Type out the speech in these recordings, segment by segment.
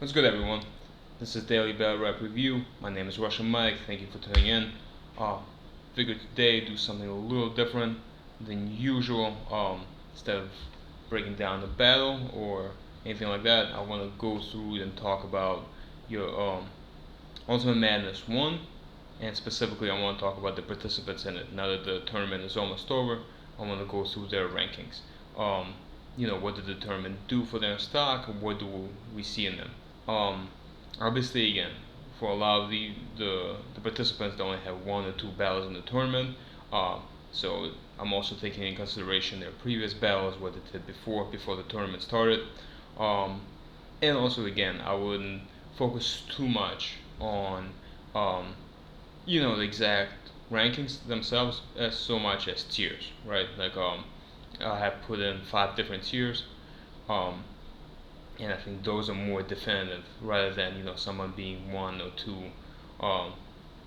What's good, everyone? This is Daily Battle Rap Review. My name is Russian Mike. Thank you for tuning in. Uh, Figured today do something a little different than usual. Instead of breaking down the battle or anything like that, I want to go through and talk about your Ultimate Madness 1, and specifically, I want to talk about the participants in it. Now that the tournament is almost over, I want to go through their rankings. Um, what did the tournament do for their stock? What do we see in them? Um, Obviously, again, for a lot of the participants, they only have one or two battles in the tournament. Uh, so I'm also taking in consideration their previous battles, what they did before the tournament started. Um, and also, again, I wouldn't focus too much on um, the exact rankings themselves as so much as tiers, right? Like I have put in 5 different tiers. Um, and I think those are more definitive rather than someone being one or two um,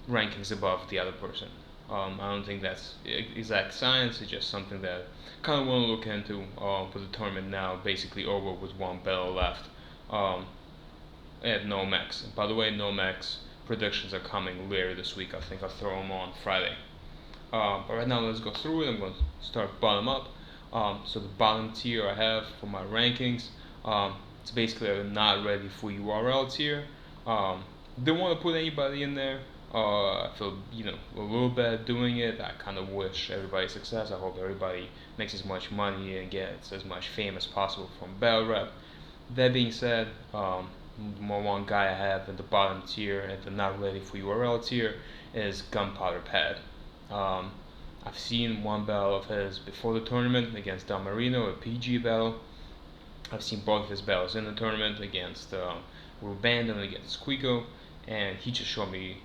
rankings above the other person. I don't think that's exact science. It's just something that kind of want to look into for the tournament now, basically over with one battle left um, at No Max. And by the way, No Max predictions are coming later this week. I think I'll throw them on Friday. But right now, let's go through it. I'm going to start bottom up. So the bottom tier I have for my rankings, it's basically a not ready for URL tier. Don't want to put anybody in there. I feel a little bad doing it. I kind of wish everybody success. I hope everybody makes as much money and gets as much fame as possible from battle rap. That being said, one guy I have in the bottom tier and the not ready for URL tier is Gunpowder Pad. Um, I've seen one battle of his before the tournament against Del Marino, a PG battle. I've seen both of his battles in the tournament against Ruban and against Squeako, and he just showed me,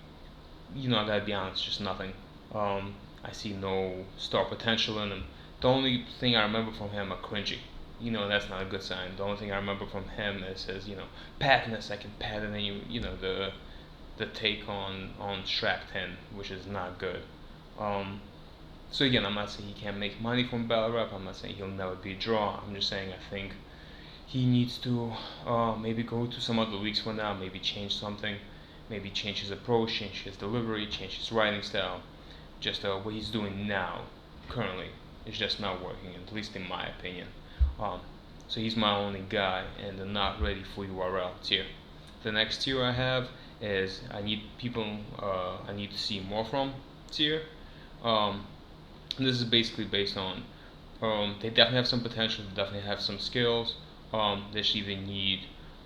I gotta be honest, just nothing. I see no star potential in him. The only thing I remember from him are cringy. That's not a good sign. The only thing I remember from him is his, patness. I can pat it, and the take on Shrek 10, which is not good. Um, so again, I'm not saying he can't make money from battle rap. I'm not saying he'll never be a draw. I'm just saying I think he needs to maybe go to some other leagues for now. Maybe change something. Maybe change his approach, change his delivery, change his writing style. Just what he's doing now, currently, is just not working. At least in my opinion. Um, so he's my only guy in the not ready for URL tier. The next tier I have is I need people I need to see more from tier. Um, this is basically based on they definitely have some potential, they definitely have some skills. They just even need,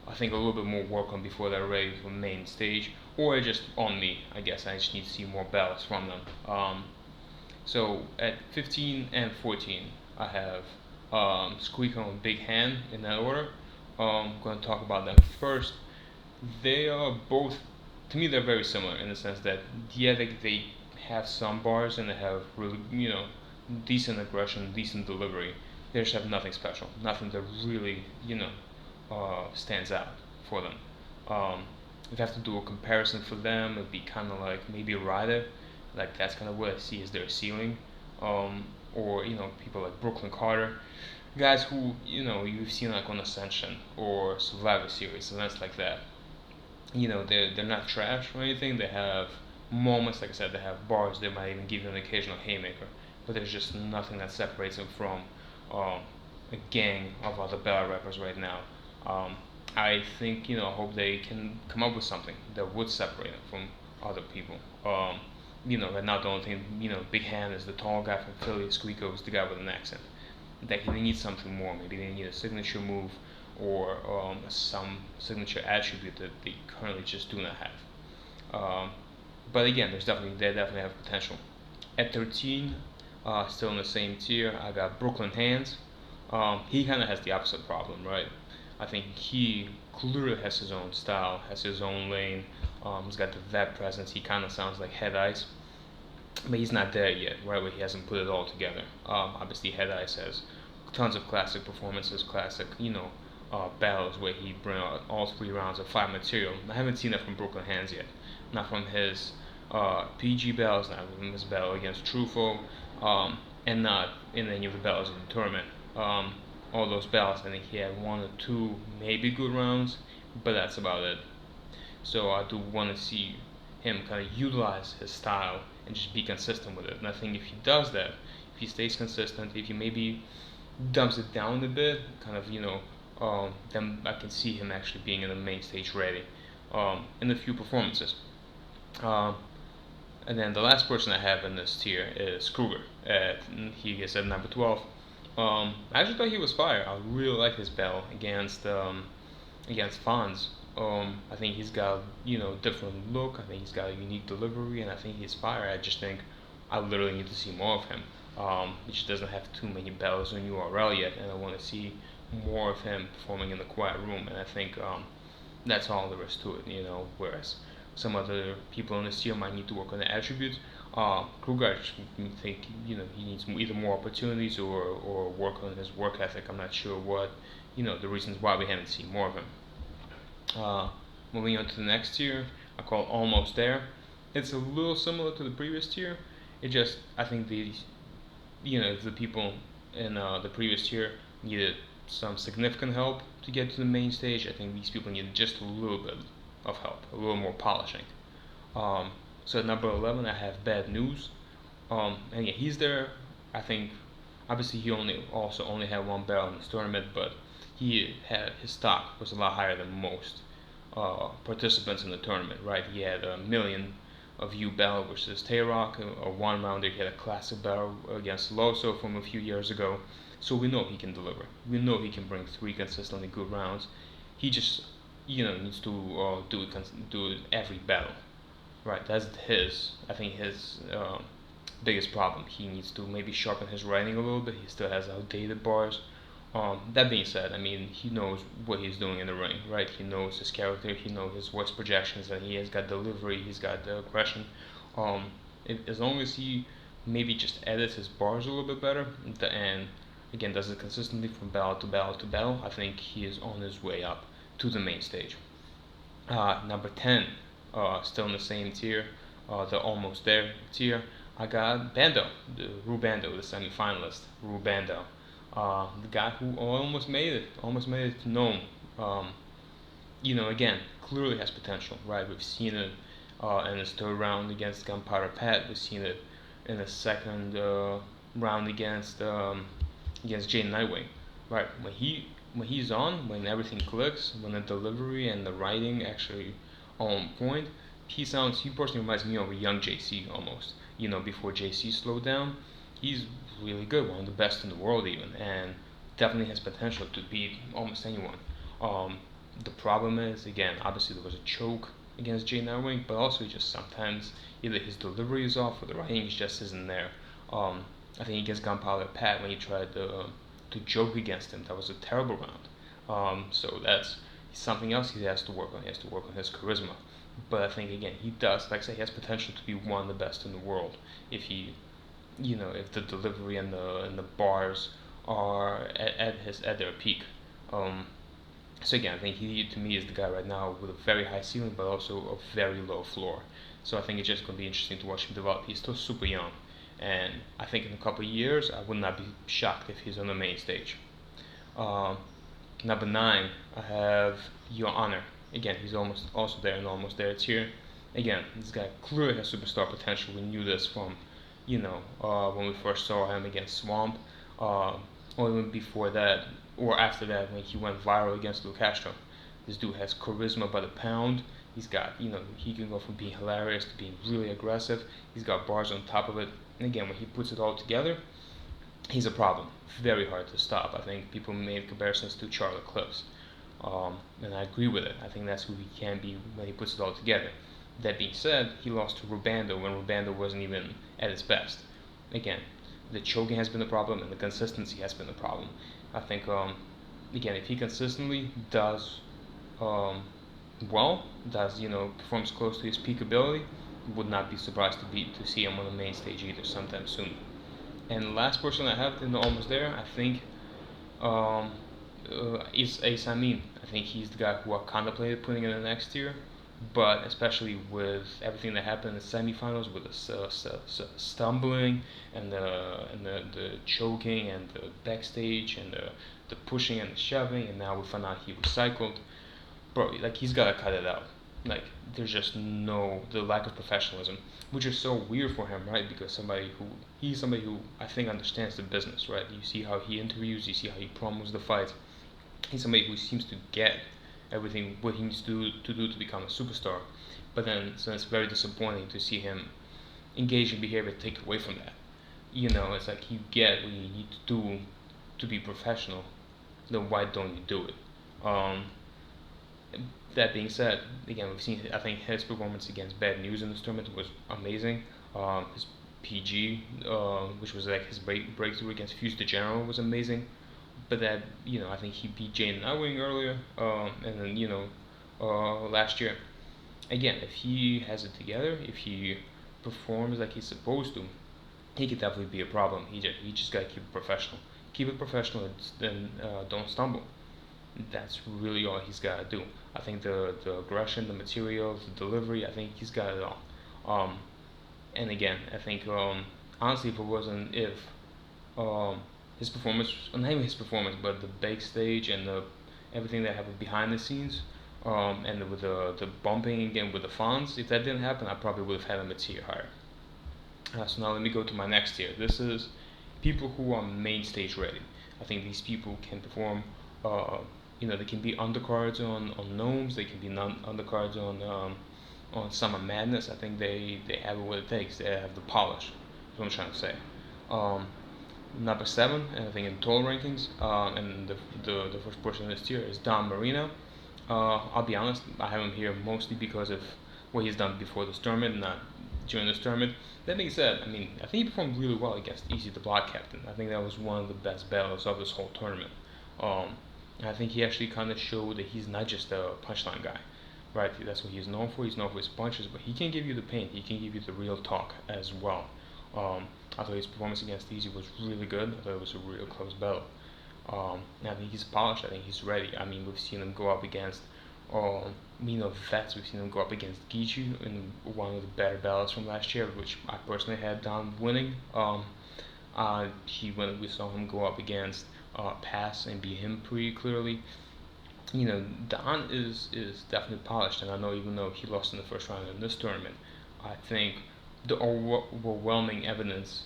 I think, a little bit more work on before they're ready for the main stage, or just on me. I guess I just need to see more battles from them. So at 15 and 14, I have Squeako and Big Hand in that order. I'm going to talk about them first. They are both, to me, they're very similar in the sense that yeah, they have some bars and they have really decent aggression, decent delivery. They just have nothing special, nothing that really stands out for them. If I have to do a comparison for them, it'd be kind of like maybe a Ryder, like that's kind of what I see as their ceiling, or people like Brooklyn Carter, guys who you've seen like on Ascension or Survivor Series, events like that. They're not trash or anything. They have moments, like I said, they have bars. They might even give you an occasional haymaker, but there's just nothing that separates them from um, a gang of other battle rappers right now. Um, I think I hope they can come up with something that would separate them from other people. Right now the only thing Big Hand is the tall guy from Philly. Squeako is the guy with an accent. They need something more. Maybe they need a signature move or some signature attribute that they currently just do not have. But again, they definitely have potential. At 13, still in the same tier, I got Brooklyn Hands. He kind of has the opposite problem, right? I think he clearly has his own style, has his own lane. He's got the vet presence. He kind of sounds like Head Ice, but he's not there yet, right? Where he hasn't put it all together. Obviously, Head Ice has tons of classic performances, classic, battles where he bring out all 3 rounds of five material. I haven't seen that from Brooklyn Hands yet. Not from his PG battles, not from his battle against Trufo, and not in any of the battles in the tournament. all those battles, I think he had one or two maybe good rounds, but that's about it. So I do want to see him kind of utilize his style and just be consistent with it. And I think if he does that, if he stays consistent, if he maybe dumps it down a bit, kind of then I can see him actually being in the main stage ready in a few performances. Um, and then the last person I have in this tier is Kruger. He is at number 12. I actually thought he was fire. I really like his battle against Fonz. I think he's got different look. I think he's got a unique delivery, and I think he's fire. I just think I literally need to see more of him. He just doesn't have too many battles on URL yet, and I want to see more of him performing in the quiet room. And I think that's all there is to it. Whereas some other people in this tier might need to work on the attributes. Kruger, I think he needs either more opportunities or work on his work ethic. I'm not sure what the reasons why we haven't seen more of him. Moving on to the next tier, I call it Almost There. It's a little similar to the previous tier. It just, I think the people in the previous tier needed some significant help to get to the main stage. I think these people needed just a little bit of help, a little more polishing. So at number 11, I have Bad News. And yeah, he's there. I think obviously he only had one barrel in this tournament, but his stock was a lot higher than most participants in the tournament, right? He had a million of U battle versus Tayrock, a one rounder. He had a classic battle against Loso from a few years ago. So we know he can deliver. We know he can bring 3 consistently good rounds. He just needs to do it every battle, right? That's I think his biggest problem. He needs to maybe sharpen his writing a little bit. He still has outdated bars. That being said, I mean, he knows what he's doing in the ring, right? He knows his character, he knows his voice projections, and he has got delivery, he's got the aggression. As long as he maybe just edits his bars a little bit better, and again does it consistently from battle to battle to battle, I think he is on his way up to the main stage. Number 10, still in the same tier, the Almost There tier, I got Bando, the Rubando, the semi-finalist, Rubando. The guy who almost made it to Nome. Again, clearly has potential, right? We've seen it in his third round against Gunpowder Pat. We've seen it in the second round against Jay Nightwing, right? When he's on, when everything clicks, when the delivery and the writing actually are on point, he personally reminds me of a young JC almost. Before JC slowed down, he's really good, one of the best in the world even, and definitely has potential to beat almost anyone. The problem is, again, obviously there was a choke against Jay Nightwing, but also just sometimes either his delivery is off or the writing just isn't there. I think against Gunpowder Pat, when he tried to joke against him, that was a terrible round. So that's something else he has to work on. He has to work on his charisma. But I think again, he does, like I say, he has potential to be one of the best in the world if if the delivery and the bars are at their peak. So again, I think he to me is the guy right now with a very high ceiling, but also a very low floor. So I think it's just going to be interesting to watch him develop. He's still super young, and I think in a couple of years, I would not be shocked if he's on the main stage. Number 9, I have Your Honor. Again, he's also there and almost there tier. Again, this guy clearly has superstar potential. We knew this from when we first saw him against Swamp, or even before that, or after that when he went viral against Castro. This dude has charisma by the pound. He's got, he can go from being hilarious to being really aggressive. He's got bars on top of it. And again, when he puts it all together, he's a problem. Very hard to stop. I think people made comparisons to Charlie Clips. And I agree with it. I think that's who he can be when he puts it all together. That being said, he lost to Rubando when Rubando wasn't even at its best. Again, the choking has been the problem and the consistency has been the problem. I think, again, if he consistently does performs close to his peak ability, would not be surprised to see him on the main stage either sometime soon. And the last person I have in the Almost There, I think, is Ace Amin. I think he's the guy who I contemplated putting in the next tier, but especially with everything that happened in the semifinals, with the stumbling and the choking and the backstage and the pushing and the shoving, and now we found out he recycled. Bro, like he's gotta cut it out. Like there's just no the lack of professionalism, which is so weird for him, right? Because he's somebody who I think understands the business, right? You see how he interviews, you see how he promos the fights. He's somebody who seems to get everything what he needs to do to become a superstar. But then, so it's very disappointing to see him engage in behavior to take away from that. It's like you get what you need to do to be professional. Then why don't you do it? Um, that being said, again, we've seen. I think his performance against Bad News in this tournament was amazing. His PG, which was like his breakthrough against Fuse the General, was amazing. But that, I think he beat Jane Nightwing earlier, and then last year. Again, if he has it together, if he performs like he's supposed to, he could definitely be a problem. He just gotta keep it professional. Keep it professional, and then don't stumble. That's really all he's gotta do. I think the aggression, the material, the delivery, I think he's got it all. Um, and again, I think honestly, if his performance, not even his performance, but the backstage and the everything that happened behind the scenes, and with the bumping again with the fans, if that didn't happen, I probably would have had him a tier higher. So now let me go to my next tier. This is people who are main stage ready. I think these people can perform. Uh, they can be undercards on Gnomes. They can be undercards on Summer Madness. I think they have what it takes. They have the polish. That's what I'm trying to say. Um, Number seven, I think in total rankings, and the first person in this tier is Don Marino. I'll be honest, I have him here mostly because of what he's done before this tournament, not during this tournament. That being said, I mean, I think he performed really well against Easy the Block Captain. I think that was one of the best battles of this whole tournament. Um, I think he actually kind of showed that he's not just a punchline guy, right? That's what he's known for. He's known for his punches, but he can give you the pain. He can give you the real talk as well. I thought his performance against Easy was really good. I thought it was a real close battle. I think he's polished. I think he's ready. I mean, we've seen him go up against vets. We've seen him go up against Geechee in one of the better battles from last year, which I personally had Don winning. We saw him go up against Pass and beat him pretty clearly. Don is definitely polished, and I know even though he lost in the first round in this tournament, I think the overwhelming evidence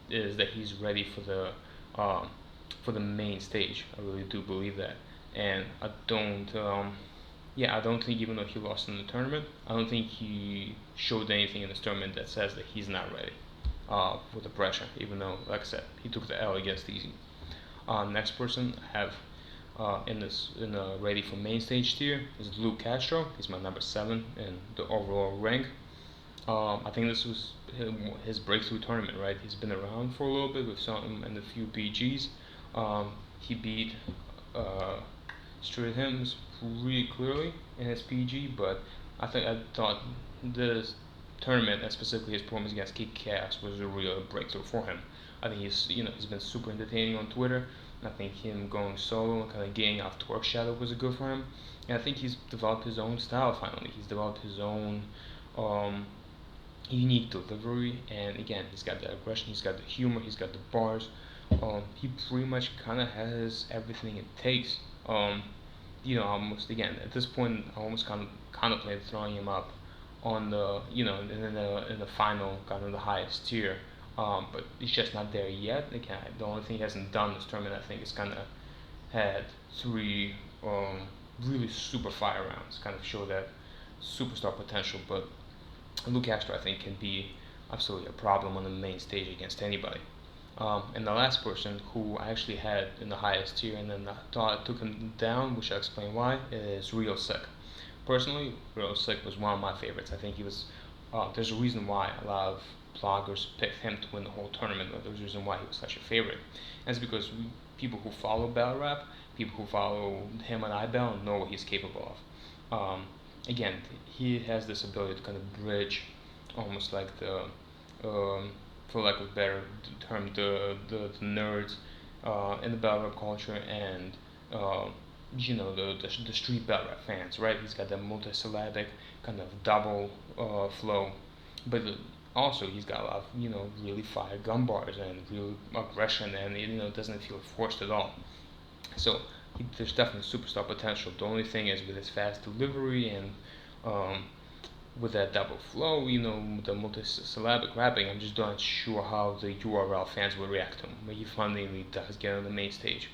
is that he's ready for the main stage. I really do believe that, and I don't think even though he lost in the tournament, I don't think he showed anything in this tournament that says that he's not ready for the pressure. Even though, like I said, he took the L against Easy. Next person I have in the ready for main stage tier is Luke Castro. He's my number 7 in the overall rank. I think this was his breakthrough tournament, right? He's been around for a little bit. We've saw him in a few PGs. He beat Straight Hims really clearly in his PG, but I thought this tournament, and specifically his performance against Kickass, was a real breakthrough for him. I think he's been super entertaining on Twitter. I think him going solo and kind of getting off Twerk Shadow was good for him. And I think he's developed his own style finally. He's developed his own um, unique delivery, and again, he's got the aggression, he's got the humor, he's got the bars. He pretty much kind of has everything it takes. Almost again at this point, I almost kind of contemplated throwing him up on the in the final kind of the highest tier. But he's just not there yet. Again, the only thing he hasn't done this tournament, I think, is kind of had 3 really super fire rounds, kind of show that superstar potential. But Luke Castro, I think, can be absolutely a problem on the main stage against anybody. And the last person who I actually had in the highest tier and then I thought I took him down, which I'll explain why, is Real Sick. Personally, Real Sick was one of my favorites. I think he was, there's a reason why a lot of bloggers picked him to win the whole tournament. There's a reason why he was such a favorite. And it's because people who follow battle rap, people who follow him and IBell know what he's capable of. Again, he has this ability to kind of bridge almost like for lack of a better term, the nerds in the battle rap culture and the street battle rap fans, right? He's got that multisyllabic kind of double flow, but also he's got a lot of really fire gun bars and real aggression, and it doesn't feel forced at all. So there's definitely superstar potential. The only thing is with his fast delivery and um, with that double flow, the multi-syllabic rapping, I'm just not sure how the URL fans will react to him when he finally does get on the main stage.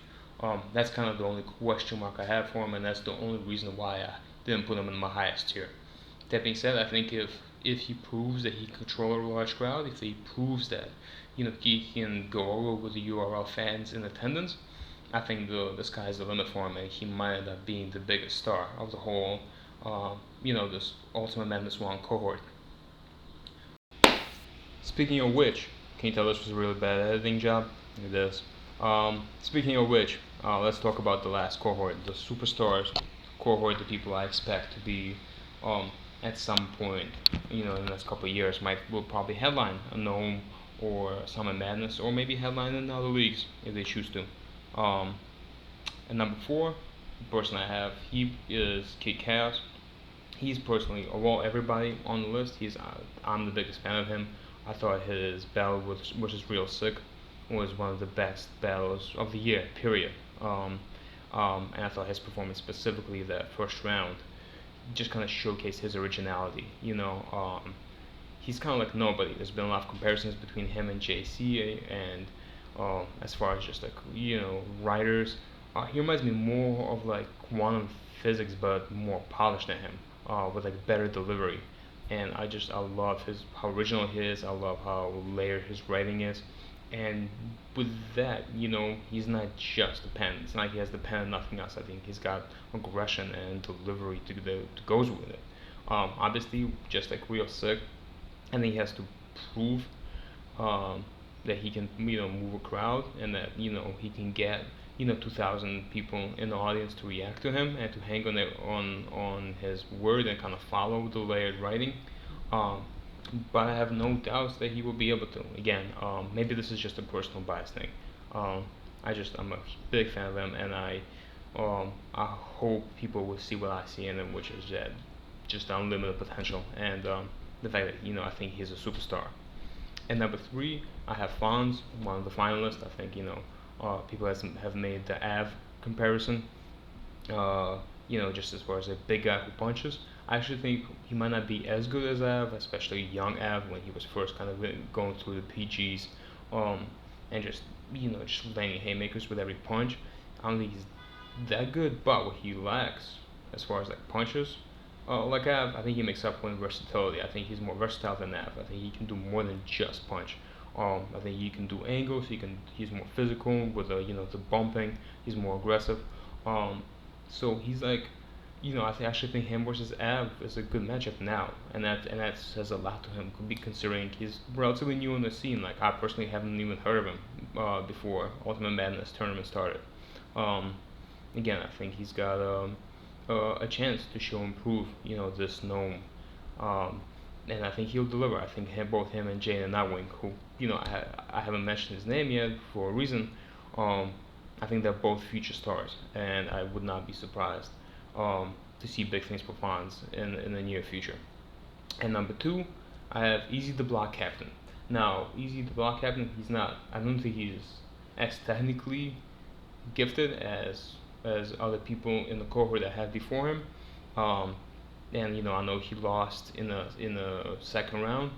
That's kind of the only question mark I have for him, and that's the only reason why I didn't put him in my highest tier. That being said, I think if he proves that he can control a large crowd, if he proves that he can go over with the URL fans in attendance, I think the sky's the limit for him, and he might end up being the biggest star of the whole, this Ultimate Madness 1 cohort. Speaking of which, can you tell this was a really bad editing job? It is. Speaking of which, let's talk about the last cohort, the superstars cohort, the people I expect to be um, at some point, in the next couple of years, will probably headline a Gnome or Summit Madness, or maybe headline in other leagues if they choose to. Um, and number four, the person I have, he is Kickass. He's personally, of all everybody on the list, I'm the biggest fan of him. I thought his battle which is real sick, was one of the best battles of the year. Period. And I thought his performance, specifically that first round, just kind of showcased his originality. He's kind of like nobody. There's been a lot of comparisons between him and JC, and as far as just like writers, he reminds me more of like quantum physics, but more polished than him, with like better delivery. And I love how original he is. I love how layered his writing is. And with that, he's not just the pen. It's not like he has the pen and nothing else. I think he's got aggression and delivery to goes with it. Obviously, just like real sick, and then he has to prove um, that he can move a crowd, and that he can get 2,000 people in the audience to react to him and to hang on his word and kind of follow the layered writing. Um, but I have no doubts that he will be able to. Again, maybe this is just a personal bias thing. Um, I'm a big fan of him, and I hope people will see what I see in him, which is that just unlimited potential, and the fact that I think he's a superstar. And number three, I have Fonz, one of the finalists. I think people have made the Av comparison. Just as far as a big guy who punches. I actually think he might not be as good as Av, especially young Av when he was first kind of going through the PGs, um, and just landing haymakers with every punch. I don't think he's that good, but what he lacks as far as like punches, like Av, I think he makes up for in versatility. I think he's more versatile than Av. I think he can do more than just punch. I think he can do angles. He's more physical with the bumping. He's more aggressive. So he's like, I actually think him versus Av is a good matchup now, and that says a lot to him. Considering he's relatively new in the scene. Like I personally haven't even heard of him before Ultimate Madness tournament started. Um, Again, I think he's got a chance to show and prove, this gnome. Um, and I think he'll deliver. I think both him and Jane and Nightwing, who, I haven't mentioned his name yet for a reason. Um, I think they're both future stars, and I would not be surprised to see big things for Fonz in the near future. And number two, I have Easy the Block Captain. Now, Easy the Block Captain, I don't think he's as technically gifted as other people in the cohort that had before him. Um, and I know he lost in the second round,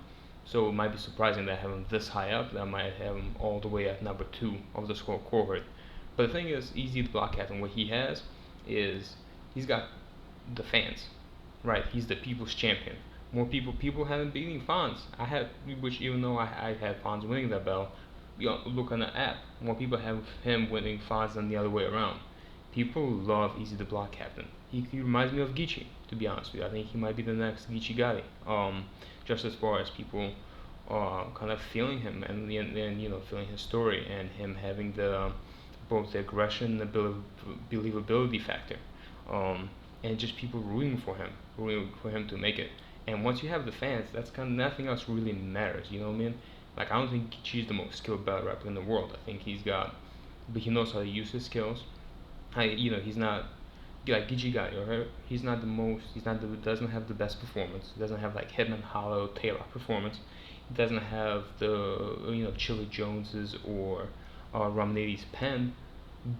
so it might be surprising that I have him this high up. That I might have him all the way at number two of the score cohort. But the thing is, Easy the Block Captain, what he has is he's got the fans, right? He's the people's champion. More people haven't beaten Fonz. Which even though I had Fonz winning that belt, look on the app. More people have him winning Fonz than the other way around. People love Easy the Block Captain. He reminds me of Geechee, to be honest with you. I think he might be the next Geechee Gotti. Just as far as people kind of feeling him and feeling his story and him having both the aggression and the believability factor, and just people rooting for him to make it. And once you have the fans, that's kind of nothing else really matters. You know what I mean? Like I don't think Geechee's the most skilled battle rapper in the world. I think but he knows how to use his skills. He's not like Geechee Gotti, right? Doesn't have the best performance. He doesn't have like Hitman Hollow, Taylor performance. He doesn't have the Chili Jones's or Romney's pen,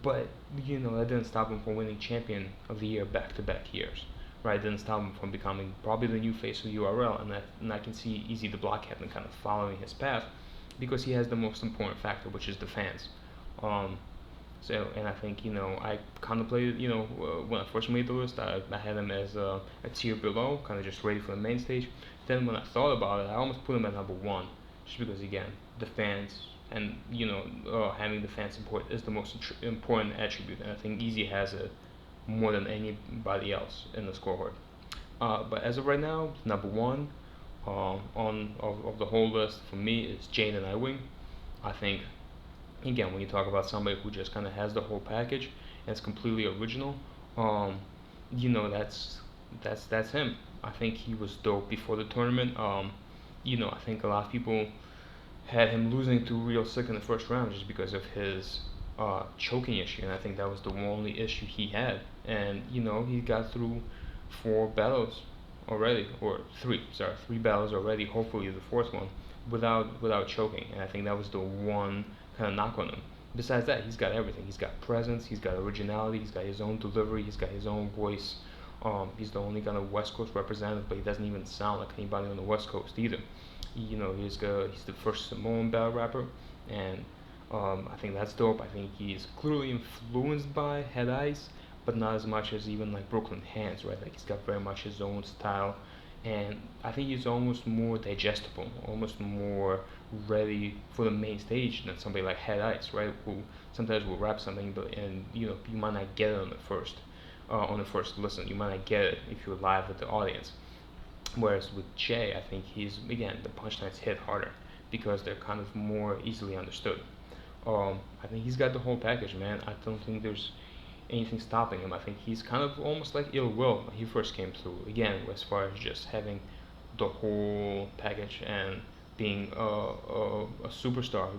But that didn't stop him from winning champion of the year back-to-back years, right? It didn't stop him from becoming probably the new face of URL, and I can see Easy the Block Captain kind of following his path because he has the most important factor, which is the fans. Um, and I think I contemplated when I first made the list, I had him as a tier below, kind of just ready for the main stage. Then when I thought about it, I almost put him at number one, just because again the fans and having the fan support is the most important attribute, and I think Easy has it more than anybody else in this cohort. But as of right now, number one of the whole list for me is Jane and Nightwing. I think again, when you talk about somebody who just kind of has the whole package and it's completely original, um, that's him. I think he was dope before the tournament. I think a lot of people had him losing to Real Sick in the first round just because of his choking issue, and I think that was the only issue he had. And he got through 4 battles already, or three battles already. Hopefully the fourth one without choking, and I think that was the one kind of knock on him. Besides that, he's got everything. He's got presence, he's got originality, he's got his own delivery, he's got his own voice. He's the only kind of West Coast representative, but he doesn't even sound like anybody on the West Coast either. He's the first Samoan battle rapper, and I think that's dope. I think he's clearly influenced by Head Ice, but not as much as even like Brooklyn Hands, right? Like he's got very much his own style, and I think he's almost more digestible, almost more ready for the main stage than somebody like Head Ice, right? Who sometimes will rap something, but and you might not get it on the first listen. You might not get it if you're live with the audience. Whereas with Jay, I think he's again the punchlines hit harder because they're kind of more easily understood. I think he's got the whole package, man. I don't think there's anything stopping him. I think he's kind of almost like Ill Will when he first came through. Again, as far as just having the whole package and being a superstar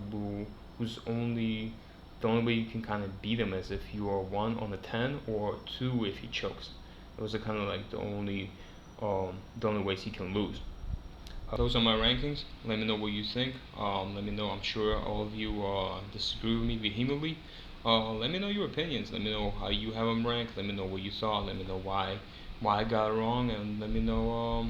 who's only the only way you can kind of beat him is if you are one on a 10 or two if he chokes. Those are kind of like the only ways he can lose. Those are my rankings. Let me know what you think. Let me know. I'm sure all of you disagree with me vehemently. Let me know your opinions. Let me know how you have them ranked. Let me know what you thought. Let me know why I got it wrong, and let me know.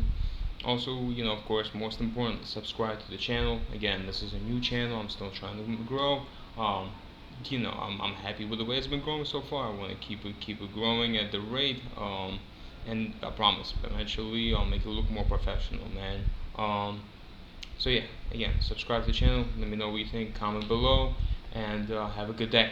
Also, of course, most important, subscribe to the channel. Again, this is a new channel. I'm still trying to grow. I'm happy with the way it's been growing so far. I want to keep it growing at the rate. And I promise, eventually I'll make it look more professional, man. So yeah, again, subscribe to the channel. Let me know what you think. Comment below, and have a good day.